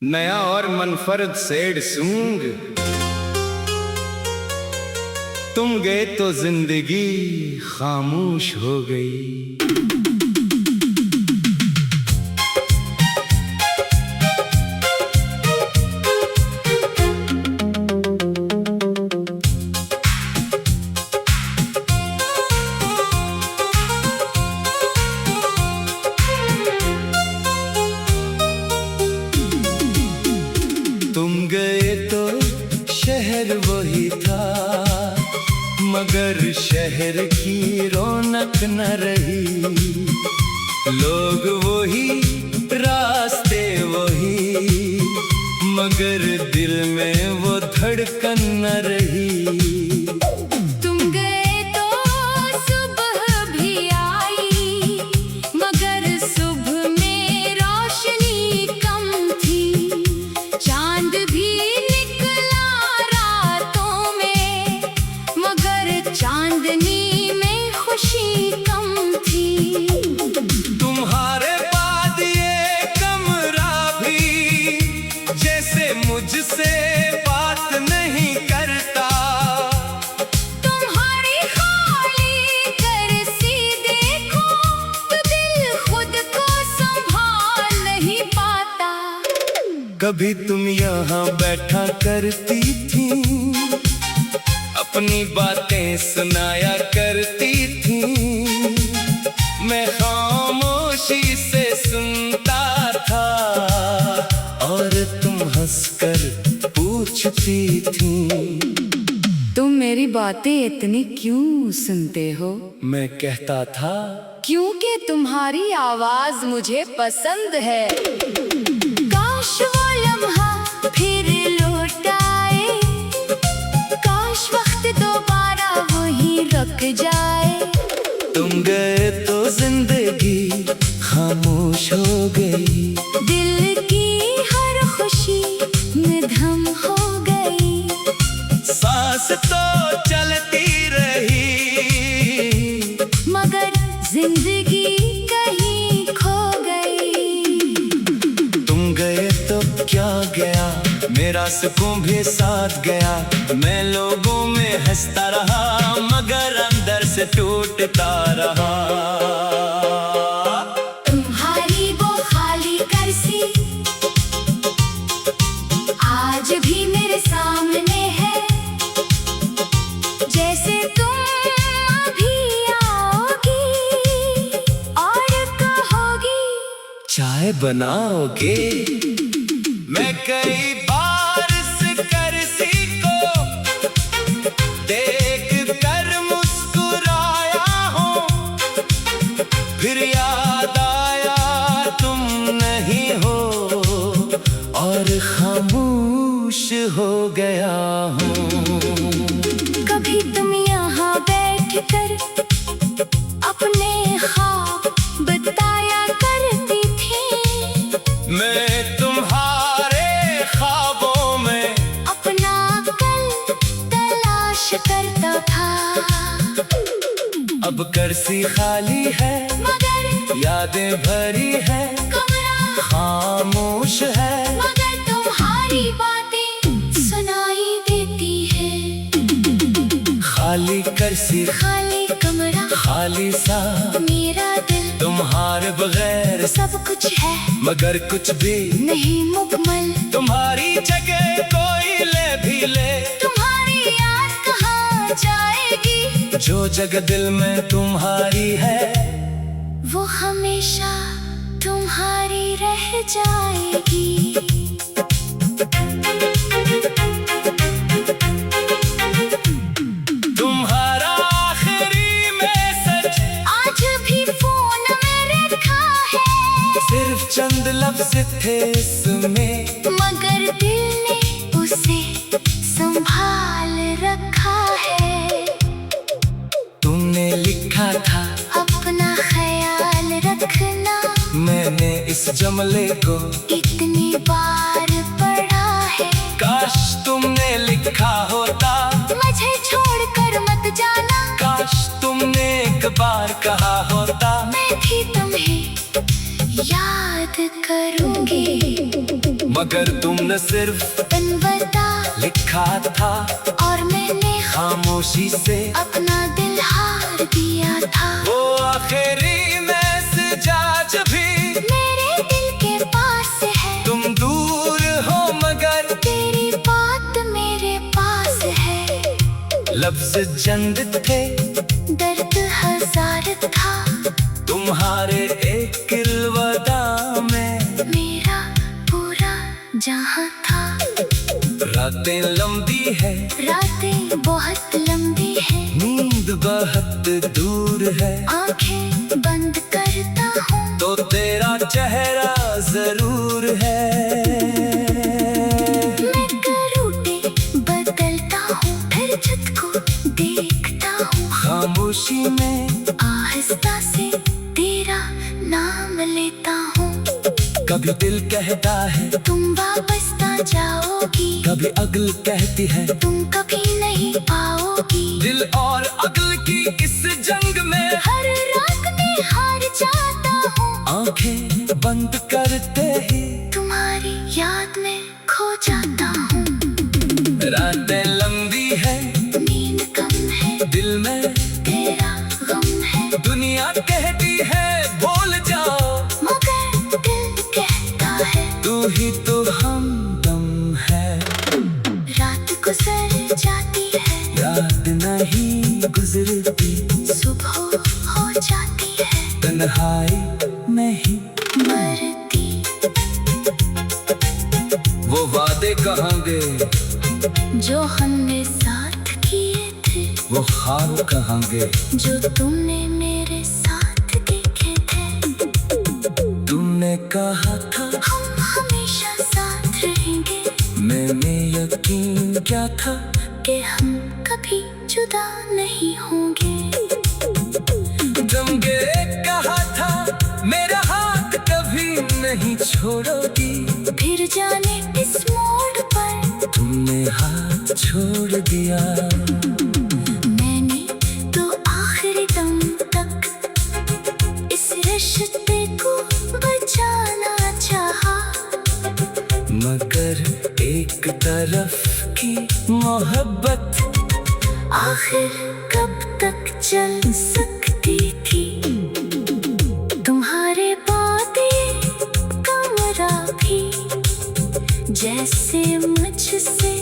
नया और मनफरद sad song. तुम गए तो जिंदगी खामोश हो गई। तुम गए तो शहर वही था, मगर शहर की रौनक न रही। लोग वही, रास्ते वही, मगर दिल में वो धड़कन न रही। चांदनी में खुशी कम थी। तुम्हारे बाद ये कमरा भी जैसे मुझसे बात नहीं करता। तुम्हारी खाली करसी देखो तो दिल खुद को संभाल नहीं पाता। कभी तुम यहाँ बैठा करती थी, अपनी बातें सुनाया करती थी। मैं खामोशी से सुनता था और तुम हंसकर पूछती थी। तुम मेरी बातें इतनी क्यों सुनते हो? मैं कहता था क्योंकि तुम्हारी आवाज मुझे पसंद है। काश वो लम्हा फिर लौट आए, काश वक्त दोबारा वही रुक जाए। तुम गए तो जिंदगी खामोश हो गई। दिल की हर खुशी निधम हो गई। सांस तो चलती रही, मगर जिंदगी कहीं खो गई। तुम गए तो क्या गया, मेरा सुकून भी साथ गया। मैं लोगों में हंसता रहा, मगर अंदर से टूटता रहा। तुम्हारी वो खाली कुर्सी आज भी मेरे सामने है। जैसे तुम अभी आओगी और कहोगी चाय बनाओगे। मैं कई बार इस कुर्सी को देख कर मुस्कुराया हूँ, फिर याद आया तुम नहीं हो और खामोश हो गया हूँ। कभी तुम यहाँ बैठ कर अपने ख्वाब बताया करती थी। मैं तुम्हारे ख्वाबों में अपना कल तलाश करता था। अब कुर्सी खाली है, मगर यादें भरी है, कमरा खामोश है, मगर तुम्हारी बातें सुनाई देती है। खाली कुर्सी, खाली कमरा, खाली सा मेरा दिल। तुम्हारे बगैर सब कुछ है, मगर कुछ भी नहीं मुकम्मल। तुम्हारी जगह कोई ले भी ले, तुम्हारी याद कहाँ जाएगी? जो जगह दिल में तुम्हारी है, वो हमेशा तुम्हारी रह जाएगी। तुम्हारा आखिरी मैसेज आज भी फोन में रखा है। सिर्फ चंद लफ्ज थे इसमें, मगर दिल ने उसे संभाल रखा है। तुमने लिखा था अपना ख्याल रखना, मैंने इस जुमले को इतनी बार पढ़ा है। काश तुमने लिखा होता मुझे छोड़कर मत जाना। काश तुमने एक बार कहा होता मैं भी तुम्हें याद करूंगी। मगर तुमने सिर्फ अलविदा लिखा था और मैंने खामोशी से अपना दिल हार दिया था। वो आखिरी मैसेज आज भी मेरे दिल के पास है, तुम दूर हो मगर तेरी बात मेरे पास है। लफ्ज जंग थे, दर्द हजार था, तुम्हारे एक अलविदा में मेरा पूरा जहां था। रातें लंबी है, रातें बहुत लंबी है, नींद बहुत दूर है, आंखें बंद करता हूँ तो तेरा चेहरा जरूर है। मैं करूटे बदलता हूँ, फिर खुद को देखता हूँ। खामोशी में आहिस्ता से तेरा नाम लेता हूँ। कभी दिल कहता है तुम वापस ना जाओगी, कभी अक्ल कहती है तुम कभी नहीं पाओगी। दिल और अक्ल की इस जंग में हर रात में हार जाता हूँ, आंखें बंद करते ही तुम्हारी याद में खो जाता हूँ। रातें लंबी है, नींद कम है, दिल में तेरा गम है, दुनिया कहती है भूल जाओ, मगर दिल कहता है तू ही तो हमदम है। रात गुजर जाती है, याद नहीं गुजरती, सुबह हो जाती है, तन्हाई नहीं मरती। वो वादे कहाँ गए, जो हमने साथ किए थे, वो ख्वाब कहाँ गए, जो तुमने मेरे साथ देखे थे। तुमने कहा था हम हमेशा साथ रहेंगे, मैंने यकीन क्या था, कि हम कभी जुदा नहीं होंगे। तुमने कहा था मेरा हाथ कभी नहीं छोड़ोगी, फिर जाने इस मोड़ पर तुमने हाथ छोड़ दिया। मैंने तो आखिरी दम तक इस रिश्ते को बचाना चाहा, मगर एक तरफ की मोहब्बत आखिर कब तक चल सकती थी। तुम्हारे बाद ये कमरा भी जैसे मुझसे